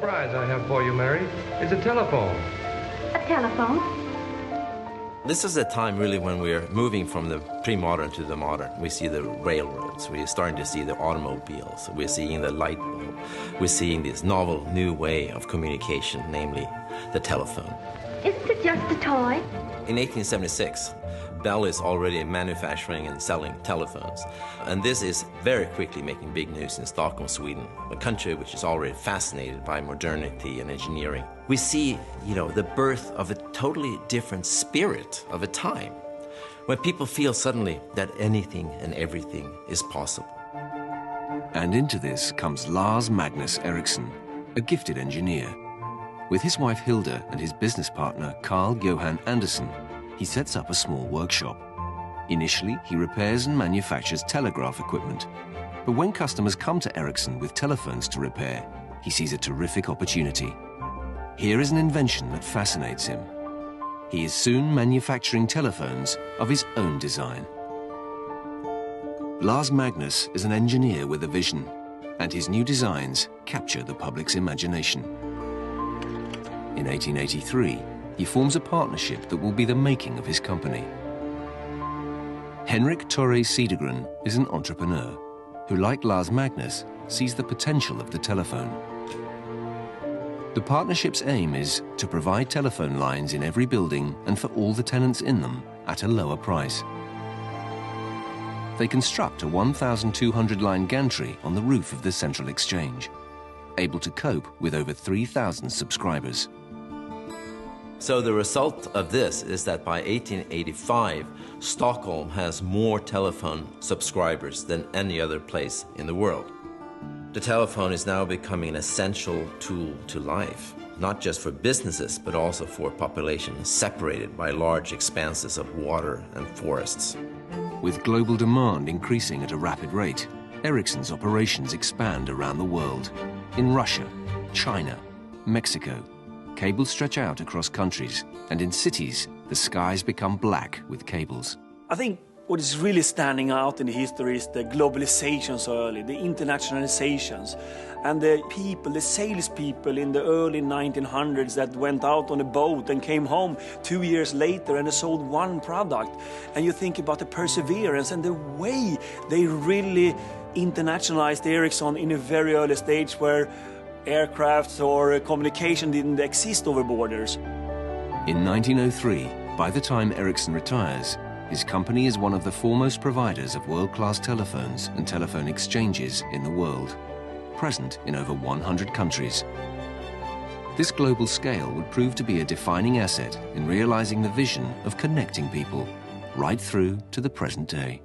surprise I have for you, Mary. It's a telephone. A telephone? This is a time really when we're moving from the pre-modern to the modern. We see the railroads, we're starting to see the automobiles, we're seeing the light bulb, we're seeing this novel new way of communication, namely the telephone. Isn't it just a toy? In 1876, Bell is already manufacturing and selling telephones. And this is very quickly making big news in Stockholm, Sweden, a country which is already fascinated by modernity and engineering. We see, the birth of a totally different spirit of a time, when people feel suddenly that anything and everything is possible. And into this comes Lars Magnus Ericsson, a gifted engineer. With his wife Hilda and his business partner Carl Johan Andersson, he sets up a small workshop. Initially, he repairs and manufactures telegraph equipment. But when customers come to Ericsson with telephones to repair, he sees a terrific opportunity. Here is an invention that fascinates him. He is soon manufacturing telephones of his own design. Lars Magnus is an engineer with a vision, and his new designs capture the public's imagination. In 1883, he forms a partnership that will be the making of his company. Henrik Torre Cedergren is an entrepreneur who, like Lars Magnus, sees the potential of the telephone. The partnership's aim is to provide telephone lines in every building and for all the tenants in them at a lower price. They construct a 1,200-line gantry on the roof of the Central Exchange, able to cope with over 3,000 subscribers. So the result of this is that by 1885, Stockholm has more telephone subscribers than any other place in the world. The telephone is now becoming an essential tool to life, not just for businesses, but also for populations separated by large expanses of water and forests. With global demand increasing at a rapid rate, Ericsson's operations expand around the world. In Russia, China, Mexico, cables stretch out across countries, and in cities, the skies become black with cables. I think what is really standing out in the history is the globalization so early, the internationalizations, and the people, the salespeople in the early 1900s that went out on a boat and came home 2 years later and they sold one product. And you think about the perseverance and the way they really internationalized Ericsson in a very early stage where aircrafts or communication didn't exist over borders. In 1903, by the time Ericsson retires, his company is one of the foremost providers of world-class telephones and telephone exchanges in the world, present in over 100 countries. This global scale would prove to be a defining asset in realizing the vision of connecting people right through to the present day.